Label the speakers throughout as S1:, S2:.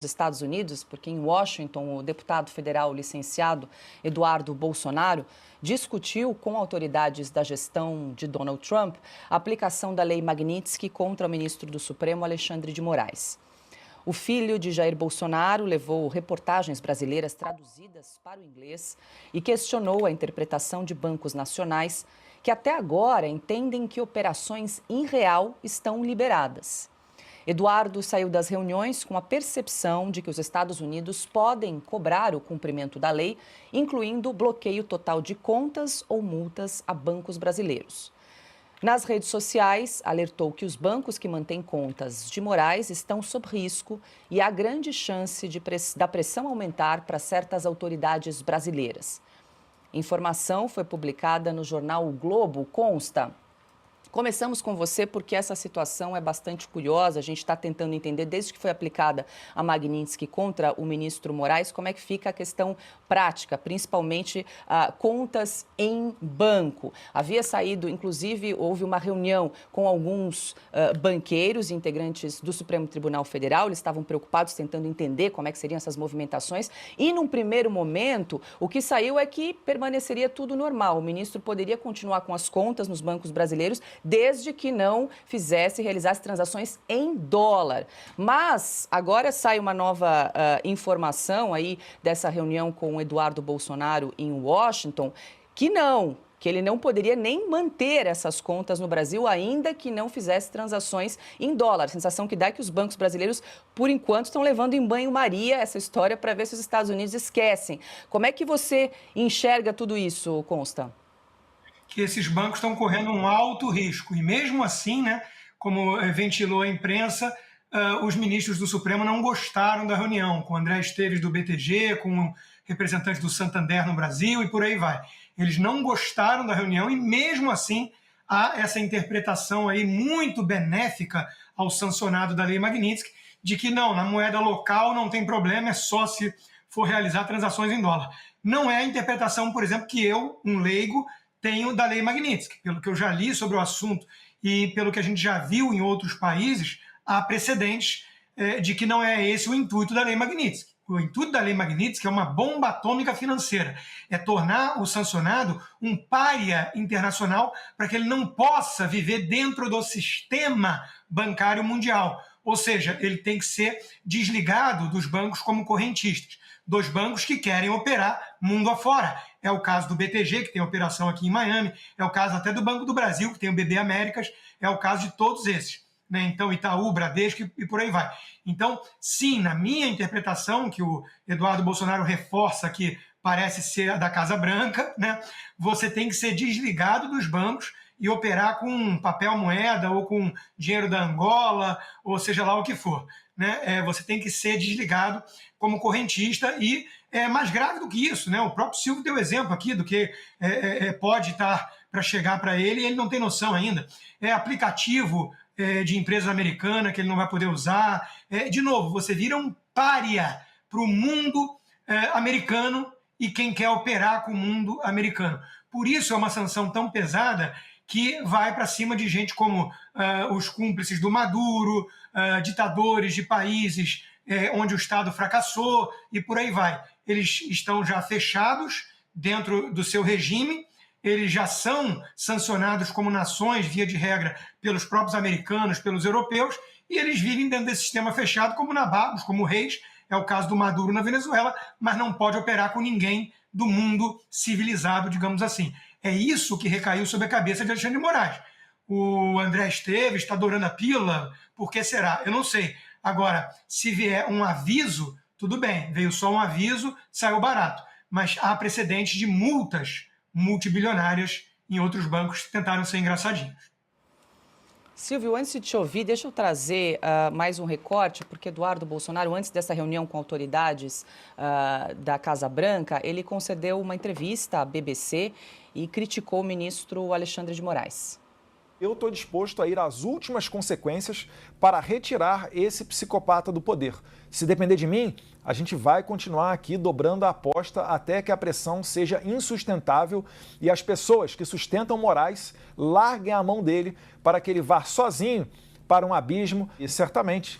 S1: Estados Unidos, porque em Washington o deputado federal licenciado Eduardo Bolsonaro discutiu com autoridades da gestão de Donald Trump a aplicação da lei Magnitsky contra o ministro do Supremo Alexandre de Moraes. O filho de Jair Bolsonaro levou reportagens brasileiras traduzidas para o inglês e questionou a interpretação de bancos nacionais que até agora entendem que operações em real estão liberadas. Eduardo saiu das reuniões com a percepção de que os Estados Unidos podem cobrar o cumprimento da lei, incluindo bloqueio total de contas ou multas a bancos brasileiros. Nas redes sociais, alertou que os bancos que mantêm contas de Moraes estão sob risco e há grande chance da pressão aumentar para certas autoridades brasileiras. Informação foi publicada no jornal O Globo. Consta. Começamos com você porque essa situação é bastante curiosa. A gente está tentando entender, desde que foi aplicada a Magnitsky contra o ministro Moraes, como é que fica a questão prática, principalmente contas em banco. Havia saído, inclusive, houve uma reunião com alguns banqueiros integrantes do Supremo Tribunal Federal. Eles estavam preocupados, tentando entender como é que seriam essas movimentações. E, num primeiro momento, o que saiu é que permaneceria tudo normal. O ministro poderia continuar com as contas nos bancos brasileiros, desde que não realizasse transações em dólar. Mas agora sai uma nova informação aí dessa reunião com o Eduardo Bolsonaro em Washington, que ele não poderia nem manter essas contas no Brasil, ainda que não fizesse transações em dólar. A sensação que dá é que os bancos brasileiros, por enquanto, estão levando em banho-maria essa história para ver se os Estados Unidos esquecem. Como é que você enxerga tudo isso, Consta?
S2: Que esses bancos estão correndo um alto risco. E mesmo assim, né, como ventilou a imprensa, os ministros do Supremo não gostaram da reunião, com André Esteves do BTG, com representantes do Santander no Brasil e por aí vai. Eles não gostaram da reunião e mesmo assim há essa interpretação aí muito benéfica ao sancionado da Lei Magnitsky, de que não, na moeda local não tem problema, é só se for realizar transações em dólar. Não é a interpretação, por exemplo, que eu, um leigo, tenho da Lei Magnitsky. Pelo que eu já li sobre o assunto e pelo que a gente já viu em outros países, há precedentes de que não é esse o intuito da Lei Magnitsky. O intuito da Lei Magnitsky é uma bomba atômica financeira, é tornar o sancionado um pária internacional para que ele não possa viver dentro do sistema bancário mundial. Ou seja, ele tem que ser desligado dos bancos como correntistas, dos bancos que querem operar mundo afora. É o caso do BTG, que tem operação aqui em Miami, é o caso até do Banco do Brasil, que tem o BB Américas, é o caso de todos esses, né? Então, Itaú, Bradesco e por aí vai. Então, sim, na minha interpretação, que o Eduardo Bolsonaro reforça que parece ser a da Casa Branca, né? Você tem que ser desligado dos bancos e operar com papel moeda ou com dinheiro da Angola, ou seja lá o que for, né? Você tem que ser desligado como correntista e é mais grave do que isso, né? O próprio Silvio deu exemplo aqui do que pode estar para chegar para ele e ele não tem noção ainda. É aplicativo de empresa americana que ele não vai poder usar. De novo, você vira um pária para o mundo americano e quem quer operar com o mundo americano. Por isso é uma sanção tão pesada que vai para cima de gente como os cúmplices do Maduro, ditadores de países onde o Estado fracassou e por aí vai. Eles estão já fechados dentro do seu regime, eles já são sancionados como nações, via de regra, pelos próprios americanos, pelos europeus, e eles vivem dentro desse sistema fechado como nababos, como reis. É o caso do Maduro na Venezuela, mas não pode operar com ninguém do mundo civilizado, digamos assim. É isso que recaiu sobre a cabeça de Alexandre de Moraes. O André Esteves está dourando a pílula, por que será? Eu não sei. Agora, se vier um aviso, tudo bem, veio só um aviso, saiu barato. Mas há precedentes de multas multibilionárias em outros bancos que tentaram ser engraçadinhos.
S1: Silvio, antes de te ouvir, deixa eu trazer mais um recorte, porque Eduardo Bolsonaro, antes dessa reunião com autoridades da Casa Branca, ele concedeu uma entrevista à BBC e criticou o ministro Alexandre de Moraes.
S3: Eu estou disposto a ir às últimas consequências para retirar esse psicopata do poder. Se depender de mim, a gente vai continuar aqui dobrando a aposta até que a pressão seja insustentável e as pessoas que sustentam Moraes larguem a mão dele para que ele vá sozinho para um abismo. E certamente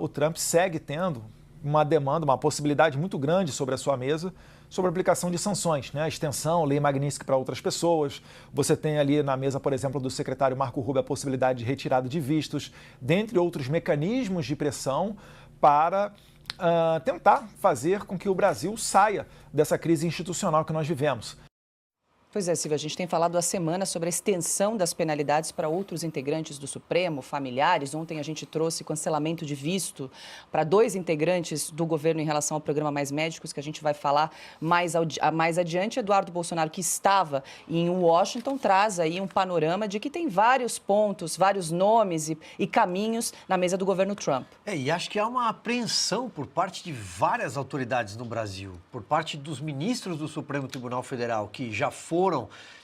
S3: o Trump segue tendo uma demanda, uma possibilidade muito grande sobre a sua mesa sobre a aplicação de sanções, né? A extensão, lei Magnitsky para outras pessoas. Você tem ali na mesa, por exemplo, do secretário Marco Rubio a possibilidade de retirada de vistos, dentre outros mecanismos de pressão para tentar fazer com que o Brasil saia dessa crise institucional que nós vivemos.
S1: Pois é, Silvia, a gente tem falado há semanas sobre a extensão das penalidades para outros integrantes do Supremo, familiares. Ontem a gente trouxe cancelamento de visto para 2 integrantes do governo em relação ao programa Mais Médicos, que a gente vai falar mais adiante. Eduardo Bolsonaro, que estava em Washington, traz aí um panorama de que tem vários pontos, vários nomes e caminhos na mesa do governo Trump.
S4: E acho que há uma apreensão por parte de várias autoridades no Brasil, por parte dos ministros do Supremo Tribunal Federal, que já foram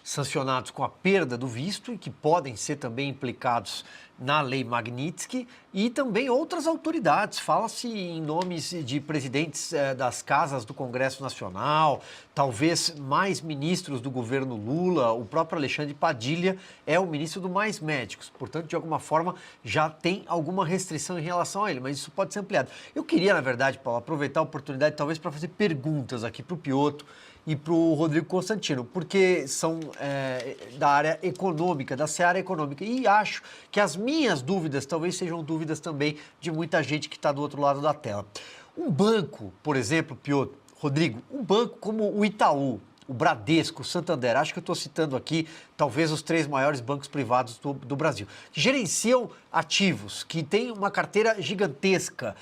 S4: sancionados com a perda do visto e que podem ser também implicados na lei Magnitsky, e também outras autoridades. Fala-se em nomes de presidentes das casas do Congresso Nacional, talvez mais ministros do governo Lula, o próprio Alexandre Padilha é o ministro do Mais Médicos, portanto, de alguma forma, já tem alguma restrição em relação a ele, mas isso pode ser ampliado. Eu queria, na verdade, Paulo, aproveitar a oportunidade talvez para fazer perguntas aqui para o Piotr e para o Rodrigo Constantino, porque são da área econômica, da seara econômica, e acho que as minhas dúvidas talvez sejam dúvidas também de muita gente que está do outro lado da tela. Um banco, por exemplo, Piotr, Rodrigo, um banco como o Itaú, o Bradesco, o Santander, acho que eu estou citando aqui talvez os 3 maiores bancos privados do Brasil, que gerenciam ativos, que têm uma carteira gigantesca,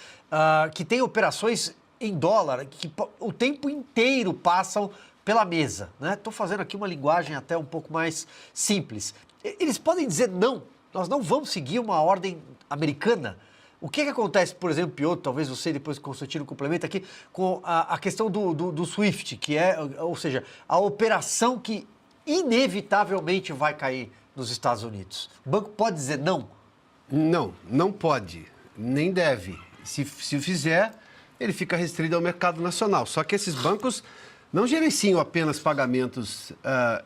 S4: que têm operações em dólar, que o tempo inteiro passam pela mesa, né? Estou fazendo aqui uma linguagem até um pouco mais simples. Eles podem dizer não, nós não vamos seguir uma ordem americana. O que acontece, por exemplo, Piotr, talvez você depois Constantino complementa aqui, com a questão do SWIFT, que é, ou seja, a operação que inevitavelmente vai cair nos Estados Unidos. O banco pode dizer não?
S5: Não, não pode, nem deve. Se fizer, ele fica restrito ao mercado nacional. Só que esses bancos não gerenciam apenas pagamentos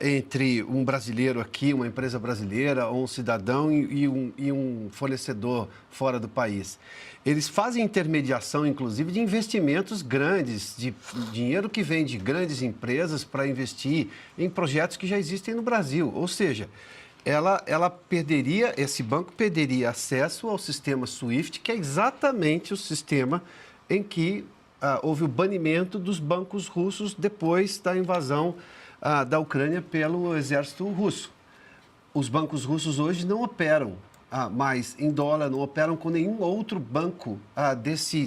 S5: entre um brasileiro aqui, uma empresa brasileira, ou um cidadão e um fornecedor fora do país. Eles fazem intermediação, inclusive, de investimentos grandes, de dinheiro que vem de grandes empresas para investir em projetos que já existem no Brasil. Ou seja, esse banco perderia acesso ao sistema SWIFT, que é exatamente o sistema em que houve o banimento dos bancos russos depois da invasão da Ucrânia pelo exército russo. Os bancos russos hoje não operam mais em dólar, não operam com nenhum outro banco desse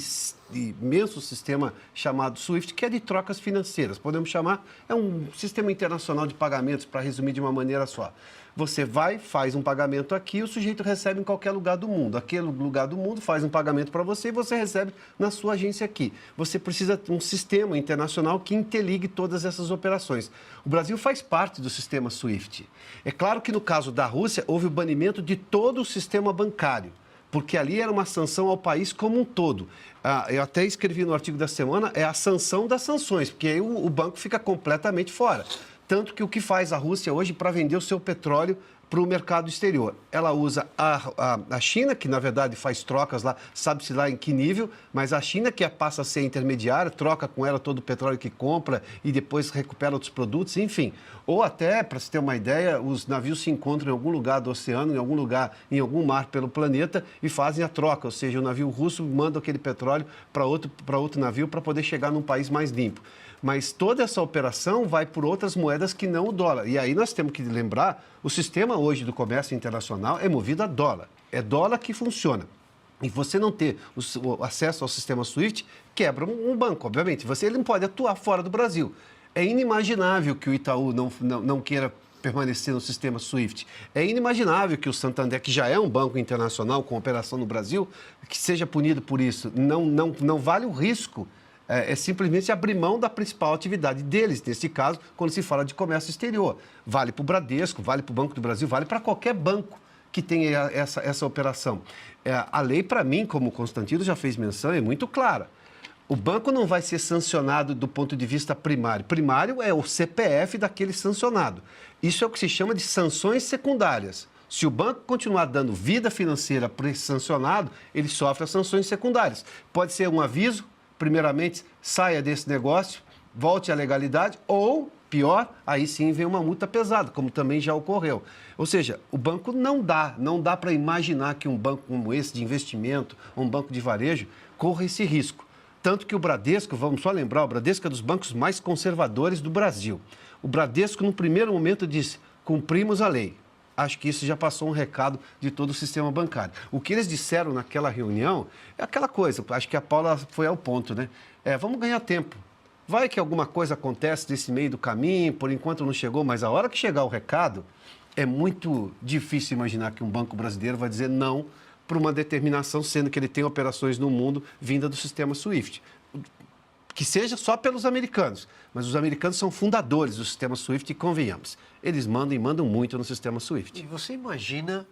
S5: imenso sistema chamado SWIFT, que é de trocas financeiras. Podemos chamar, é um sistema internacional de pagamentos, para resumir de uma maneira só. Você vai, faz um pagamento aqui, o sujeito recebe em qualquer lugar do mundo. Aquele lugar do mundo faz um pagamento para você e você recebe na sua agência aqui. Você precisa de um sistema internacional que interligue todas essas operações. O Brasil faz parte do sistema SWIFT. É claro que no caso da Rússia houve o banimento de todo o sistema bancário, porque ali era uma sanção ao país como um todo. Eu até escrevi no artigo da semana, é a sanção das sanções, porque aí o banco fica completamente fora. Tanto que o que faz a Rússia hoje para vender o seu petróleo para o mercado exterior? Ela usa a China, que na verdade faz trocas lá, sabe-se lá em que nível, mas a China que passa a ser intermediária, troca com ela todo o petróleo que compra e depois recupera outros produtos, enfim. Ou até, para se ter uma ideia, os navios se encontram em algum lugar do oceano, em algum lugar, em algum mar pelo planeta e fazem a troca, ou seja, o navio russo manda aquele petróleo para outro navio para poder chegar num país mais limpo. Mas toda essa operação vai por outras moedas que não o dólar. E aí nós temos que lembrar, o sistema hoje do comércio internacional é movido a dólar. É dólar que funciona. E você não ter o acesso ao sistema SWIFT quebra um banco, obviamente. Ele não pode atuar fora do Brasil. É inimaginável que o Itaú não queira permanecer no sistema SWIFT. É inimaginável que o Santander, que já é um banco internacional com operação no Brasil, que seja punido por isso. Não vale o risco. É simplesmente abrir mão da principal atividade deles, nesse caso, quando se fala de comércio exterior. Vale para o Bradesco, vale para o Banco do Brasil, vale para qualquer banco que tenha essa operação. A lei, para mim, como o Constantino já fez menção, é muito clara. O banco não vai ser sancionado do ponto de vista primário. Primário é o CPF daquele sancionado. Isso é o que se chama de sanções secundárias. Se o banco continuar dando vida financeira para esse sancionado, ele sofre as sanções secundárias. Pode ser um aviso primeiramente, saia desse negócio, volte à legalidade, ou, pior, aí sim vem uma multa pesada, como também já ocorreu. Ou seja, o banco não dá para imaginar que um banco como esse, de investimento, um banco de varejo, corra esse risco. Tanto que o Bradesco, vamos só lembrar, o Bradesco é dos bancos mais conservadores do Brasil. O Bradesco, no primeiro momento, disse, cumprimos a lei. Acho que isso já passou um recado de todo o sistema bancário. O que eles disseram naquela reunião é aquela coisa, acho que a Paula foi ao ponto, né? Vamos ganhar tempo. Vai que alguma coisa acontece nesse meio do caminho, por enquanto não chegou, mas a hora que chegar o recado, é muito difícil imaginar que um banco brasileiro vai dizer não para uma determinação, sendo que ele tem operações no mundo vinda do sistema SWIFT. Que seja só pelos americanos, mas os americanos são fundadores do sistema SWIFT e convenhamos, eles mandam e mandam muito no sistema SWIFT.
S4: E você imagina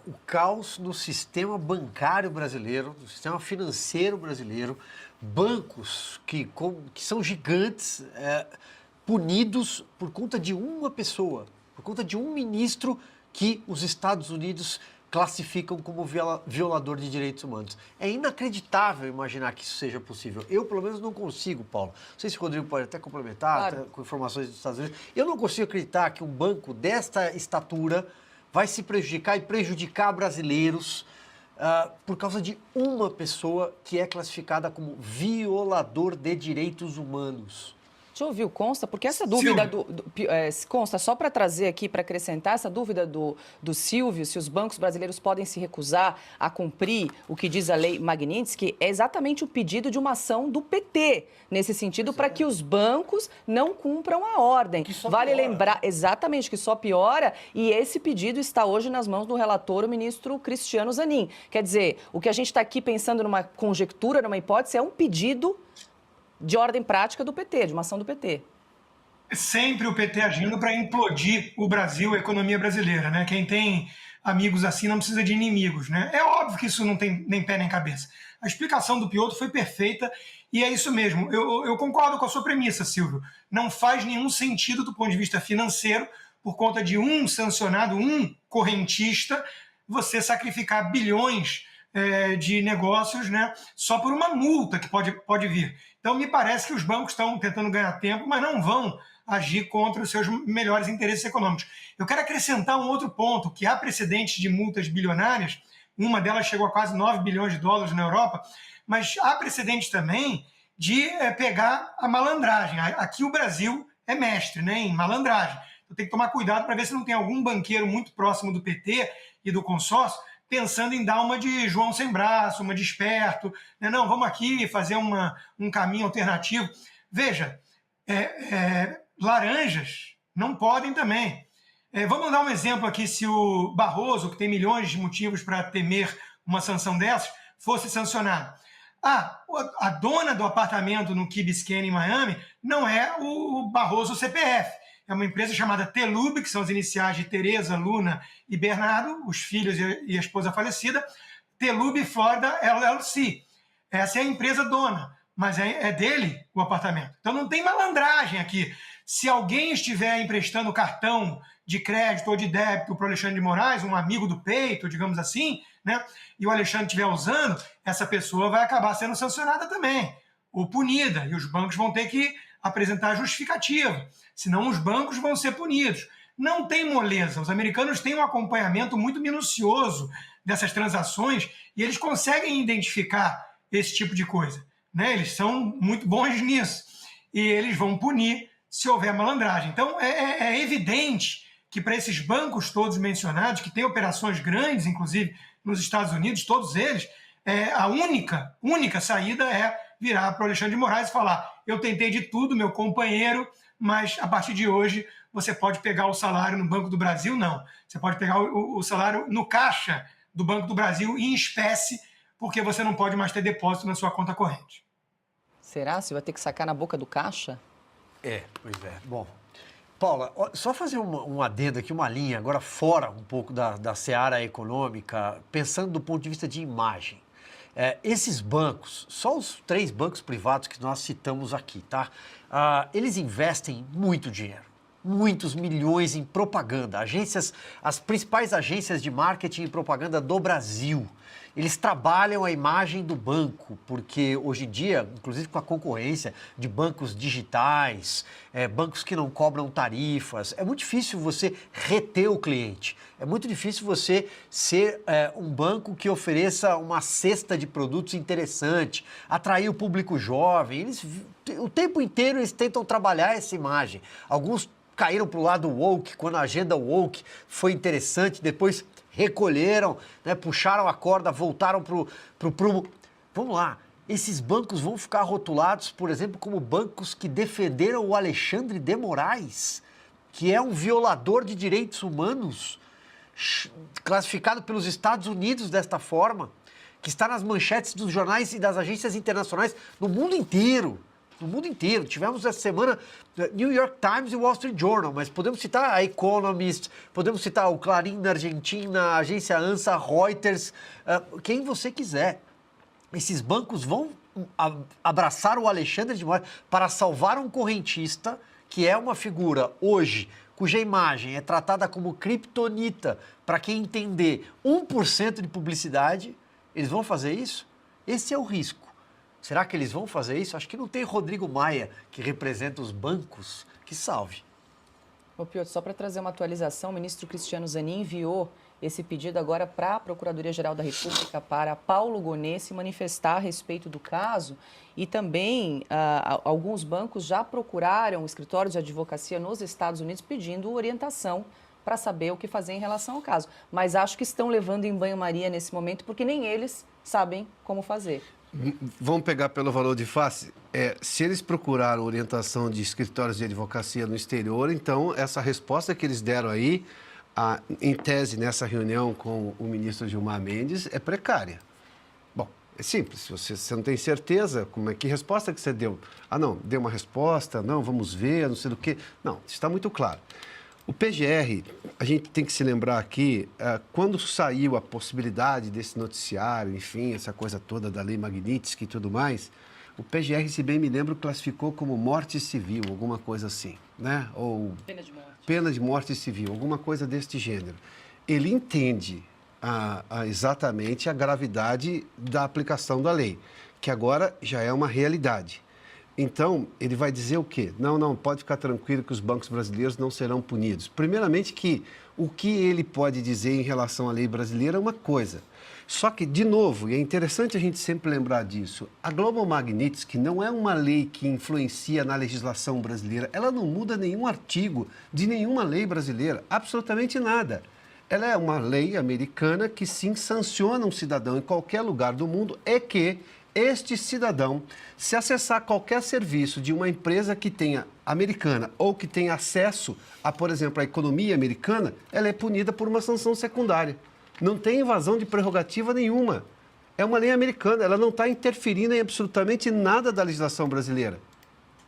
S4: o caos no sistema bancário brasileiro, no sistema financeiro brasileiro, bancos que são gigantes, punidos por conta de uma pessoa, por conta de um ministro que os Estados Unidos classificam como violador de direitos humanos. É inacreditável imaginar que isso seja possível. Eu, pelo menos, não consigo, Paulo. Não sei se o Rodrigo pode até complementar,
S1: claro,
S4: até com informações dos Estados Unidos. Eu não consigo acreditar que um banco desta estatura vai se prejudicar e prejudicar brasileiros por causa de uma pessoa que é classificada como violador de direitos humanos.
S1: Deixa eu ouvir o Consta, porque essa dúvida Consta, só para trazer aqui, para acrescentar, essa dúvida do Silvio, se os bancos brasileiros podem se recusar a cumprir o que diz a lei Magnitsky, é exatamente o pedido de uma ação do PT, nesse sentido, para que os bancos não cumpram a ordem. Vale lembrar, exatamente, que só piora, e esse pedido está hoje nas mãos do relator, o ministro Cristiano Zanin. Quer dizer, o que a gente está aqui pensando numa conjectura, numa hipótese, é um pedido de ordem prática do PT, de uma ação do PT.
S2: Sempre o PT agindo para implodir o Brasil, a economia brasileira, né? Quem tem amigos assim não precisa de inimigos, né? É óbvio que isso não tem nem pé nem cabeça. A explicação do Piotr foi perfeita e é isso mesmo. Eu concordo com a sua premissa, Silvio. Não faz nenhum sentido do ponto de vista financeiro, por conta de um sancionado, um correntista, você sacrificar bilhões de negócios, né, só por uma multa que pode vir. Então, me parece que os bancos estão tentando ganhar tempo, mas não vão agir contra os seus melhores interesses econômicos. Eu quero acrescentar um outro ponto, que há precedentes de multas bilionárias, uma delas chegou a quase 9 bilhões de dólares na Europa, mas há precedentes também de pegar a malandragem. Aqui o Brasil é mestre, né, em malandragem. Então, tem que tomar cuidado para ver se não tem algum banqueiro muito próximo do PT e do consórcio pensando em dar uma de João sem braço, uma de esperto, né? Não, vamos aqui fazer um caminho alternativo. Veja, laranjas não podem também. Vamos dar um exemplo aqui, se o Barroso, que tem milhões de motivos para temer uma sanção dessas, fosse sancionado. A dona do apartamento no Key Biscayne, em Miami, não é o Barroso CPF. É uma empresa chamada Telub, que são as iniciais de Tereza, Luna e Bernardo, os filhos e a esposa falecida. Telub Florida LLC. Essa é a empresa dona, mas é dele o apartamento. Então não tem malandragem aqui. Se alguém estiver emprestando cartão de crédito ou de débito para o Alexandre de Moraes, um amigo do peito, digamos assim, né, e o Alexandre estiver usando, essa pessoa vai acabar sendo sancionada também, ou punida, e os bancos vão ter que apresentar justificativa, senão os bancos vão ser punidos. Não tem moleza, os americanos têm um acompanhamento muito minucioso dessas transações e eles conseguem identificar esse tipo de coisa, né? Eles são muito bons nisso e eles vão punir se houver malandragem. Então é evidente que para esses bancos todos mencionados, que têm operações grandes, inclusive nos Estados Unidos, todos eles, a única saída é virar para o Alexandre de Moraes e falar: eu tentei de tudo, meu companheiro, mas a partir de hoje você pode pegar o salário no Banco do Brasil? Não. Você pode pegar o salário no caixa do Banco do Brasil em espécie, porque você não pode mais ter depósito na sua conta corrente.
S1: Será? Você vai ter que sacar na boca do caixa?
S4: Pois é. Bom, Paula, só fazer um adendo aqui, uma linha, agora fora um pouco da seara econômica, pensando do ponto de vista de imagem. Esses bancos, só os 3 bancos privados que nós citamos aqui, tá? Eles investem muito dinheiro, muitos milhões em propaganda. As principais agências de marketing e propaganda do Brasil. eles trabalham a imagem do banco, porque hoje em dia, inclusive com a concorrência de bancos digitais, bancos que não cobram tarifas, é muito difícil você reter o cliente. É muito difícil você ser um banco que ofereça uma cesta de produtos interessante, atrair o público jovem. O tempo inteiro eles tentam trabalhar essa imagem. Alguns caíram para o lado woke, quando a agenda woke foi interessante, depois recolheram, né, puxaram a corda, voltaram para o... Vamos lá, esses bancos vão ficar rotulados, por exemplo, como bancos que defenderam o Alexandre de Moraes, que é um violador de direitos humanos, classificado pelos Estados Unidos desta forma, que está nas manchetes dos jornais e das agências internacionais no mundo inteiro. No mundo inteiro. Tivemos essa semana New York Times e Wall Street Journal, mas podemos citar a Economist, podemos citar o Clarín na Argentina, a agência ANSA, Reuters, quem você quiser. Esses bancos vão abraçar o Alexandre de Moraes para salvar um correntista, que é uma figura hoje cuja imagem é tratada como criptonita. Para quem entender 1% de publicidade, eles vão fazer isso? Esse é o risco. Será que eles vão fazer isso? Acho que não tem Rodrigo Maia, que representa os bancos, que salve.
S1: Ô Piotr, só para trazer uma atualização, o ministro Cristiano Zanin enviou esse pedido agora para a Procuradoria-Geral da República, para Paulo Gonet se manifestar a respeito do caso. E também alguns bancos já procuraram escritórios de advocacia nos Estados Unidos pedindo orientação para saber o que fazer em relação ao caso. Mas acho que estão levando em banho-maria nesse momento, porque nem eles sabem como fazer.
S5: Vamos pegar pelo valor de face? Se eles procuraram orientação de escritórios de advocacia no exterior, então essa resposta que eles deram aí, em tese nessa reunião com o ministro Gilmar Mendes, é precária. Bom, é simples, se você não tem certeza, que resposta que você deu? Não, deu uma resposta, não, vamos ver, não sei do que. Não, está muito claro. O PGR, a gente tem que se lembrar aqui, quando saiu a possibilidade desse noticiário, enfim, essa coisa toda da lei Magnitsky e tudo mais, o PGR, se bem me lembro, classificou como morte civil, alguma coisa assim, né? Ou
S1: pena de morte.
S5: Pena de morte civil, alguma coisa deste gênero. Ele entende exatamente a gravidade da aplicação da lei, que agora já é uma realidade. Então, ele vai dizer o quê? Não, pode ficar tranquilo que os bancos brasileiros não serão punidos. Primeiramente que o que ele pode dizer em relação à lei brasileira é uma coisa. Só que, de novo, e é interessante a gente sempre lembrar disso, a Global Magnitsky não é uma lei que influencia na legislação brasileira. Ela não muda nenhum artigo de nenhuma lei brasileira, absolutamente nada. Ela é uma lei americana que sim sanciona um cidadão em qualquer lugar do mundo e que este cidadão, se acessar qualquer serviço de uma empresa que tenha americana ou que tenha acesso a, por exemplo, a economia americana, ela é punida por uma sanção secundária. Não tem invasão de prerrogativa nenhuma. É uma lei americana, ela não está interferindo em absolutamente nada da legislação brasileira.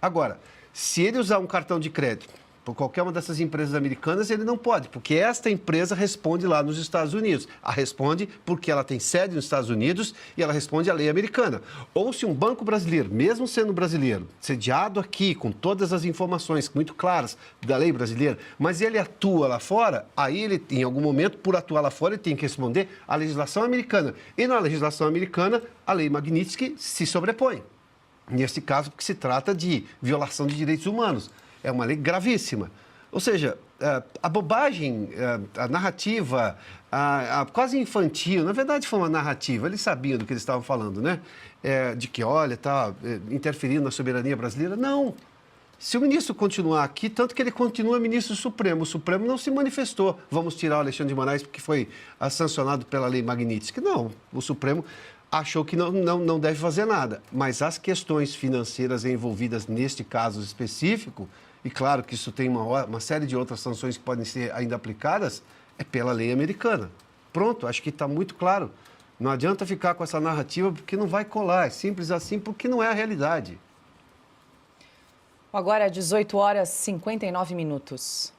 S5: Agora, se ele usar um cartão de crédito por qualquer uma dessas empresas americanas, ele não pode, porque esta empresa responde lá nos Estados Unidos. Ela responde porque ela tem sede nos Estados Unidos e ela responde à lei americana. Ou se um banco brasileiro, mesmo sendo brasileiro, sediado aqui, com todas as informações muito claras da lei brasileira, mas ele atua lá fora, aí ele, em algum momento, por atuar lá fora, ele tem que responder à legislação americana. E na legislação americana, a lei Magnitsky se sobrepõe. Nesse caso, porque se trata de violação de direitos humanos. É uma lei gravíssima. Ou seja, a bobagem, a narrativa, quase infantil, na verdade foi uma narrativa, eles sabiam do que eles estavam falando, né? De que, olha, está interferindo na soberania brasileira. Não. Se o ministro continuar aqui, tanto que ele continua ministro Supremo, o Supremo não se manifestou. Vamos tirar o Alexandre de Moraes porque foi sancionado pela lei Magnitsky. Não, o Supremo achou que não deve fazer nada. Mas as questões financeiras envolvidas neste caso específico, e claro que isso tem uma série de outras sanções que podem ser ainda aplicadas, é pela lei americana. Pronto, acho que está muito claro. Não adianta ficar com essa narrativa porque não vai colar. É simples assim porque não é a realidade.
S1: Agora, 18 horas e 59 minutos.